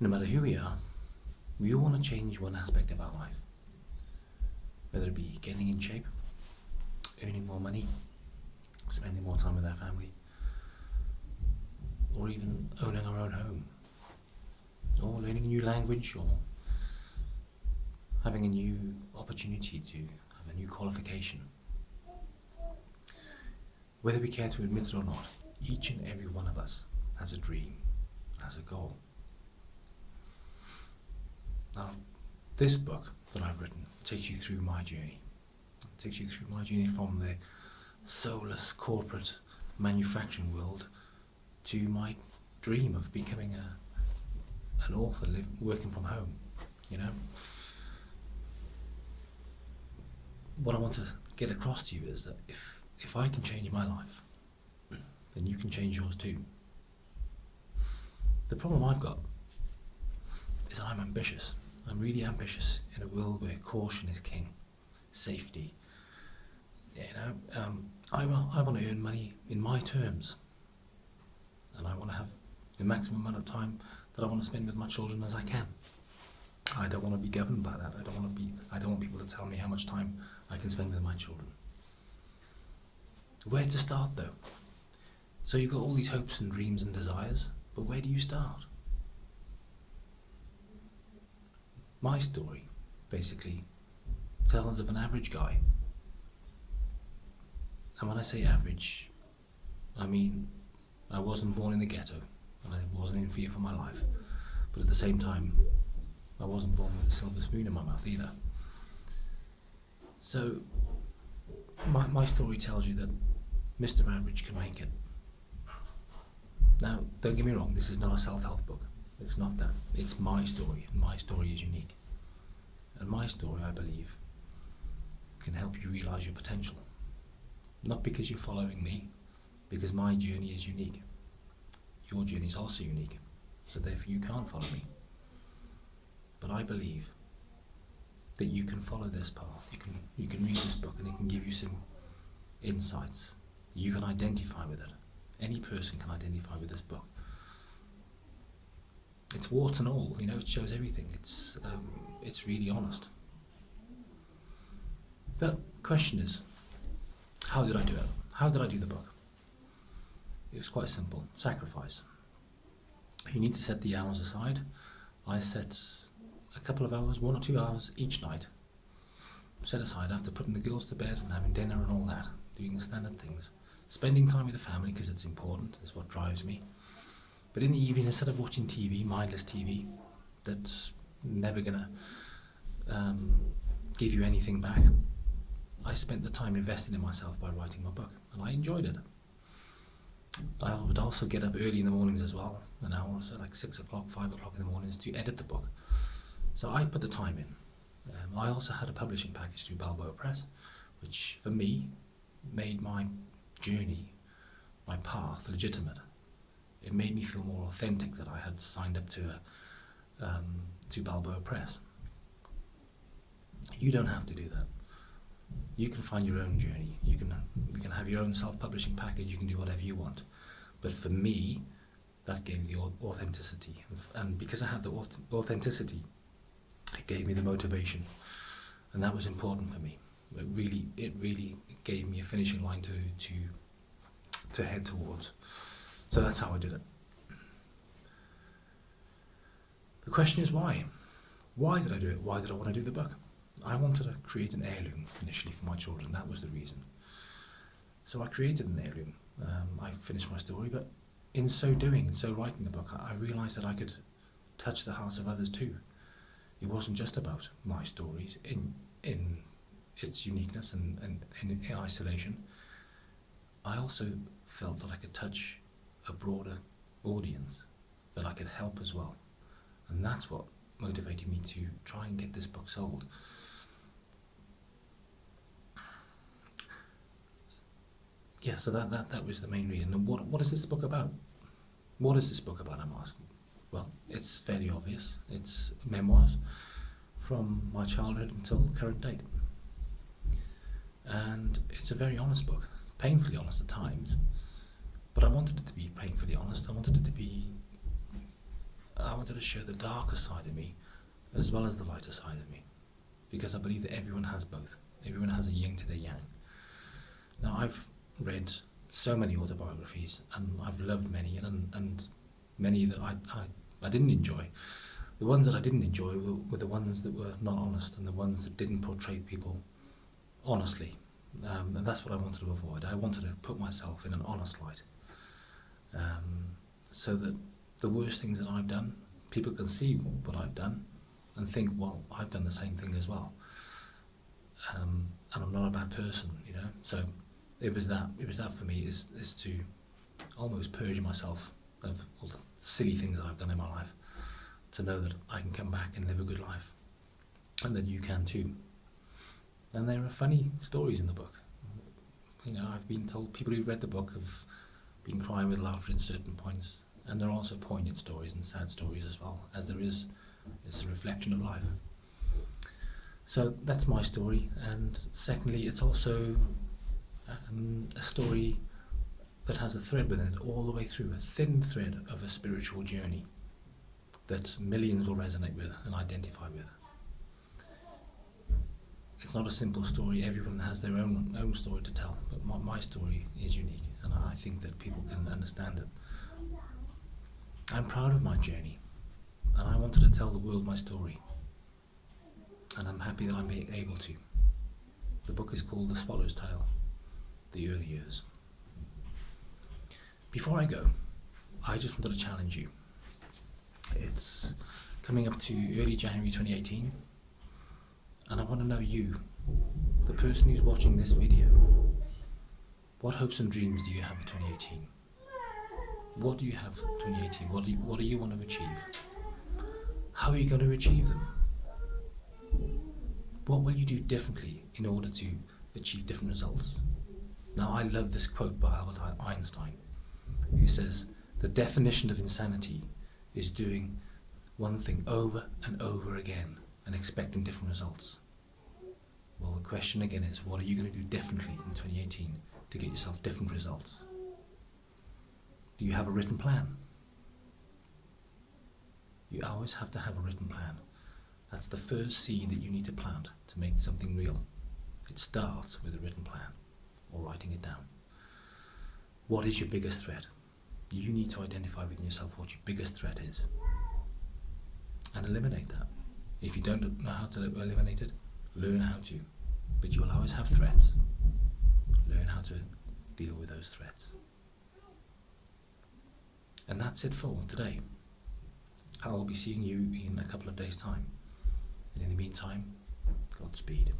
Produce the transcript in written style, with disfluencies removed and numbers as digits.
No matter who we all want to change one aspect of our life. Whether it be getting in shape, earning more money, spending more time with our family, or even owning our own home, or learning a new language, or having a new opportunity to have a new qualification. Whether we care to admit it or not, each and every one of us has a dream, has a goal. Now, this book that I've written takes you through my journey. It takes you through my journey from the soulless corporate manufacturing world to my dream of becoming an author, working from home. You know, what I want to get across to you is that if I can change my life, then you can change yours too. The problem I've got is that I'm ambitious. I'm really ambitious in a world where caution is king, safety. You know, I want to earn money in my terms, and I want to have the maximum amount of time that I want to spend with my children as I can. I don't want to be governed by that. I don't want people to tell me how much time I can spend with my children. Where to start though? So you've got all these hopes and dreams and desires, but where do you start? My story basically tells of an average guy. And when I say average, I mean I wasn't born in the ghetto and I wasn't in fear for my life, but at the same time I wasn't born with a silver spoon in my mouth either. So my story tells you that Mr. Average can make it. Now, don't get me wrong, this is not a self-help book. It's not that. It's my story, and my story is unique. And my story, I believe, can help you realise your potential. Not because you're following me, because my journey is unique. Your journey is also unique, so therefore you can't follow me. But I believe that you can follow this path. You can read this book and it can give you some insights. You can identify with it. Any person can identify with this book. It's warts and all, you know, it shows everything. It's really honest. But question is, how did I do it? How did I do the book? It was quite simple. Sacrifice. You need to set the hours aside. I set a couple of hours, 1 or 2 hours each night, set aside after putting the girls to bed and having dinner and all that, doing the standard things. Spending time with the family because it's important, is what drives me. But in the evening, instead of watching TV, mindless TV, that's never gonna give you anything back, I spent the time investing in myself by writing my book, and I enjoyed it. I would also get up early in the mornings as well, an hour or so, like 6 o'clock, 5 o'clock in the mornings to edit the book. So I put the time in. I also had a publishing package through Balboa Press, which for me made my journey, my path, legitimate. It made me feel more authentic that I had signed up to Balboa Press. You don't have to do that. You can find your own journey. You can have your own self-publishing package. You can do whatever you want. But for me, that gave me the authenticity, and because I had the authenticity, it gave me the motivation, and that was important for me. It really gave me a finishing line to head towards. So that's how I did it. The question is why? Why did I do it? Why did I want to do the book? I wanted to create an heirloom initially for my children. That was the reason. So I created an heirloom. I finished my story, but in so doing, in so writing the book, I realised that I could touch the hearts of others too. It wasn't just about my stories in its uniqueness and in isolation. I also felt that I could touch a broader audience, that I could help as well. And that's what motivated me to try and get this book sold. Yeah, so that was the main reason. And what is this book about? What is this book about, I'm asking? Well, it's fairly obvious. It's memoirs from my childhood until current date. And it's a very honest book, painfully honest at times. But I wanted it to be painfully honest. I wanted wanted to show the darker side of me as well as the lighter side of me, because I believe that everyone has both. Everyone has a yin to their yang. Now, I've read so many autobiographies, and I've loved many, and many that I didn't enjoy. The ones that I didn't enjoy were the ones that were not honest, and the ones that didn't portray people honestly. And that's what I wanted to avoid. I wanted to put myself in an honest light, so that the worst things that I've done, people can see what I've done and think, well, I've done the same thing as well. And I'm not a bad person, you know. So it was that for me, is to almost purge myself of all the silly things that I've done in my life, to know that I can come back and live a good life, and that you can too. And there are funny stories in the book. You know, I've been told, people who've read the book have been crying with laughter in certain points, and there are also poignant stories and sad stories as well, as there is. It's a reflection of life. So that's my story, and secondly, it's also a story that has a thread within it all the way through, a thin thread of a spiritual journey that millions will resonate with and identify with. It's not a simple story. Everyone has their own story to tell, but my story is unique, and I think that people can understand it. I'm proud of my journey, and I wanted to tell the world my story, and I'm happy that I'm able to. The book is called The Swallow's Tale, The Early Years. Before I go, I just wanted to challenge you. It's coming up to early January 2018, and I want to know you, the person who's watching this video. What hopes and dreams do you have for 2018? What do you have for 2018? What do you want to achieve? How are you going to achieve them? What will you do differently in order to achieve different results? Now, I love this quote by Albert Einstein, who says, "The definition of insanity is doing one thing over and over again and expecting different results." Well, the question again is, what are you going to do differently in 2018 to get yourself different results? Do you have a written plan? You always have to have a written plan. That's the first seed that you need to plant to make something real. It starts with a written plan or writing it down. What is your biggest threat? You need to identify within yourself what your biggest threat is and eliminate that. If you don't know how to eliminate it, learn how to. But you will always have threats. Learn how to deal with those threats. And that's it for today. I'll be seeing you in a couple of days' time. And in the meantime, Godspeed.